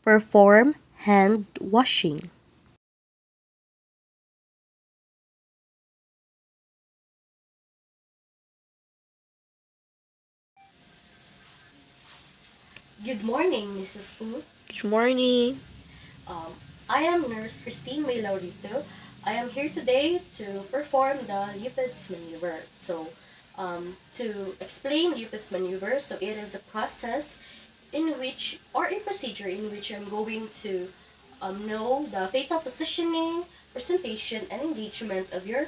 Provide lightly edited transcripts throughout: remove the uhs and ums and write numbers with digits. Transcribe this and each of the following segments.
Perform hand washing. Good morning, Mrs. Wu. Good morning. Um, I am Nurse Christine May Laurito. I am here today to perform the Lipid's maneuver. To explain Lipid's maneuver, so it is a process in which, or a procedure in which I'm going to know the fetal positioning, presentation, and engagement of your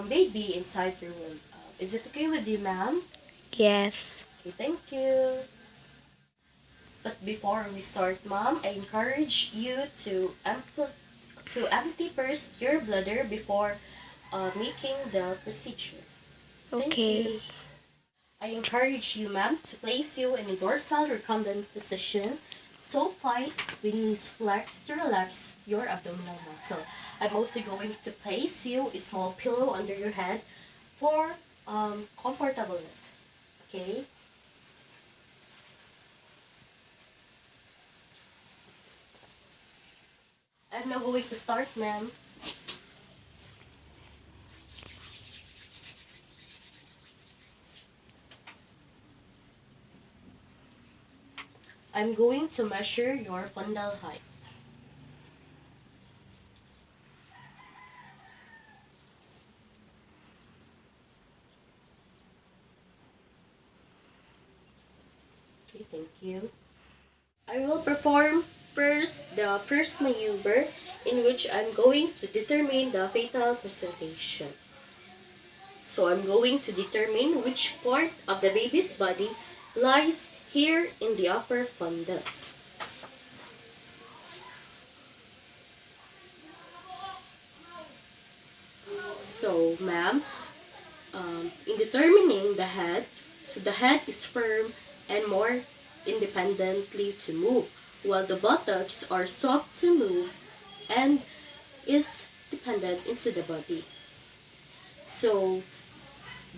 baby inside your womb. Is it okay with you, ma'am? Yes. Okay, thank you. But before we start, mom, I encourage you to empty first your bladder before making the procedure. Thank you. Okay. I encourage you, ma'am, to place you in a dorsal recumbent position. So tight with knees flexed to relax your abdominal muscle. I'm also going to place you a small pillow under your head for comfortableness. Okay? I'm now going to start, ma'am. I'm going to measure your fundal height. Okay, thank you. I will perform the first maneuver in which I'm going to determine the fetal presentation. So I'm going to determine which part of the baby's body lies here in the upper fundus. So, ma'am, in determining the head, so the head is firm and more independently to move, while the buttocks are soft to move and is dependent into the body. So,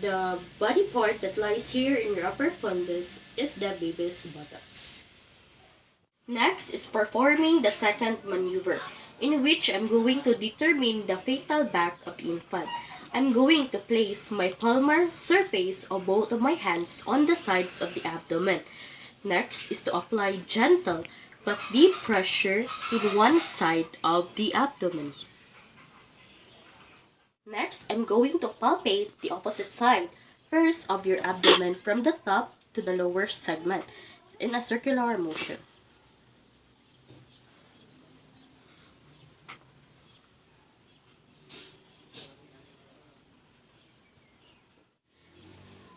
the body part that lies here in your upper fundus is the baby's buttocks. Next is performing the second maneuver, in which I'm going to determine the fetal back of the infant. I'm going to place my palmar surface of both of my hands on the sides of the abdomen. Next is to apply gentle but deep pressure in one side of the abdomen. Next, I'm going to palpate the opposite side, first of your abdomen from the top to the lower segment in a circular motion.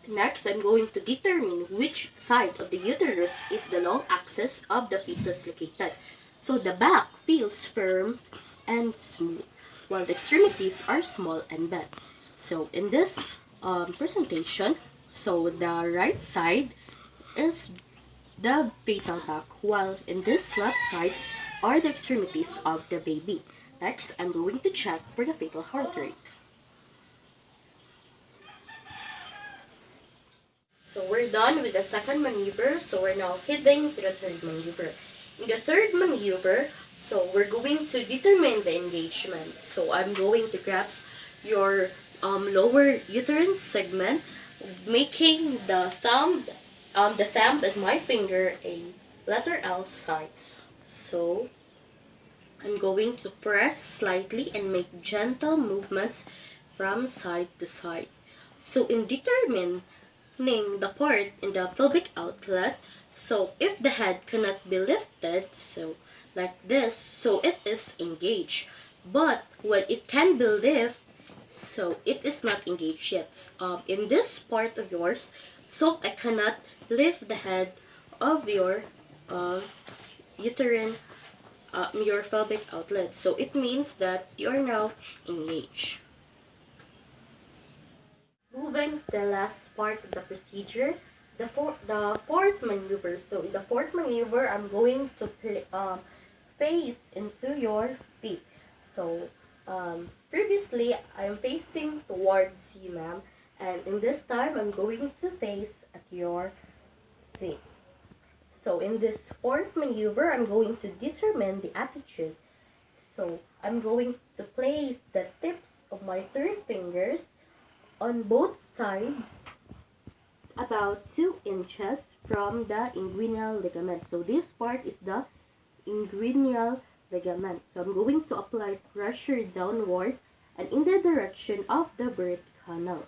Next, I'm going to determine which side of the uterus is the long axis of the fetus located. So the back feels firm and smooth, while the extremities are small and bent. So in this presentation, so the right side is the fetal back, while in this left side are the extremities of the baby. Next, I'm going to check for the fetal heart rate. So we're done with the second maneuver, so we're now heading to the third maneuver. In the third maneuver, so we're going to determine the engagement. So I'm going to grasp your lower uterine segment, making the thumb and my finger a letter L sign. So I'm going to press slightly and make gentle movements from side to side. So in determining the part in the pelvic outlet, so if the head cannot be lifted, so like this, so it is engaged. But when it can be lifted, so it is not engaged yet. In this part of yours, so I cannot lift the head of your uh, uterine, your pelvic outlet. So it means that you are now engaged. Moving to the last part of the procedure, the fourth maneuver. So in the fourth maneuver, I'm going to face into your feet. So previously, I'm facing towards you, ma'am. And in this time, I'm going to face at your feet. So in this fourth maneuver, I'm going to determine the attitude. So I'm going to place the tips of my third fingers on both sides about 2 inches from the inguinal ligament. So this part is the inguinal ligament. So I'm going to apply pressure downward and in the direction of the birth canal.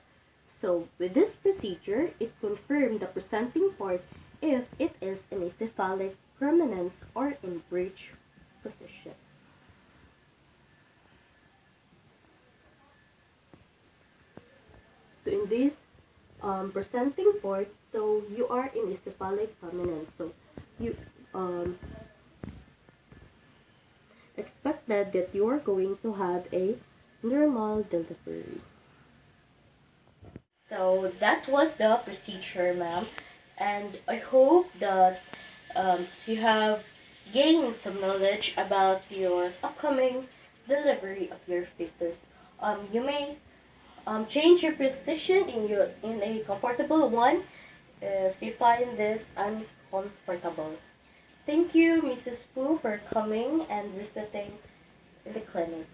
So with this procedure, it confirms the presenting part if it is in a cephalic prominence or in bridge position. So in this presenting part, so you are in a cephalic prominence. So you expected that you are going to have a normal delivery. So that was the procedure, ma'am, and I hope that you have gained some knowledge about your upcoming delivery of your fetus. You may change your position in a comfortable one if you find this uncomfortable. Thank you, Mrs. Pooh, for coming and visiting the clinic.